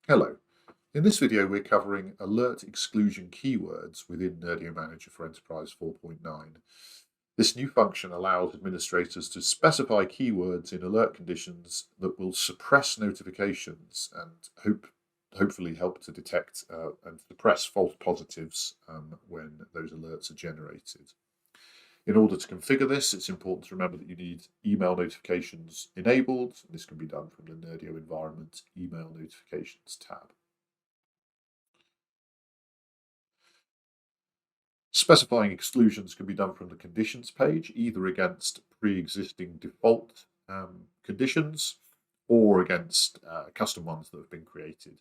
Hello. In this video, we're covering Alert Exclusion Keywords within Nerdio Manager for Enterprise 4.9. This new function allows administrators to specify keywords in alert conditions that will suppress notifications and hopefully help to detect and suppress false positives when those alerts are generated. In order to configure this, it's important to remember that you need email notifications enabled. This can be done from the Nerdio environment Email Notifications tab. Specifying exclusions can be done from the conditions page, either against pre-existing default conditions or against custom ones that have been created.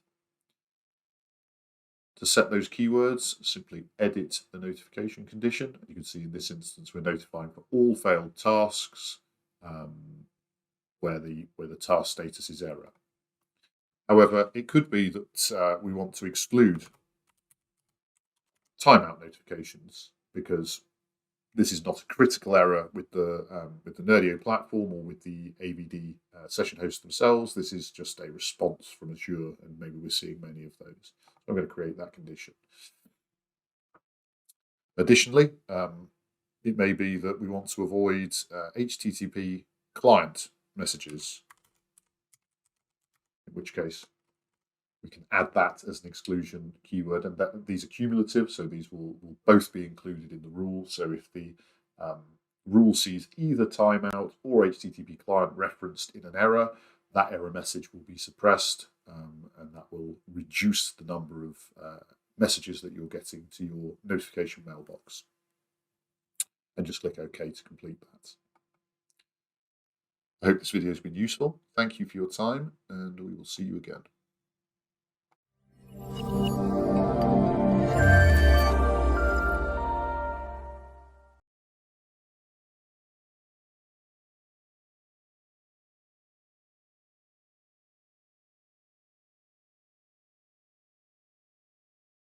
To set those keywords, simply edit the notification condition. You can see in this instance we're notifying for all failed tasks where the task status is error. However, it could be that we want to exclude timeout notifications because this is not a critical error with the Nerdio platform or with the AVD session hosts themselves. This is just a response from Azure, and maybe we're seeing many of those. I'm going to create that condition. Additionally, it may be that we want to avoid HTTP client messages, in which case we can add that as an exclusion keyword, and these are cumulative, so these will both be included in the rule. So if the rule sees either timeout or HTTP client referenced in an error, that error message will be suppressed, and that will reduce the number of messages that you're getting to your notification mailbox. And just click OK to complete that. I hope this video has been useful. Thank you for your time, and we will see you again.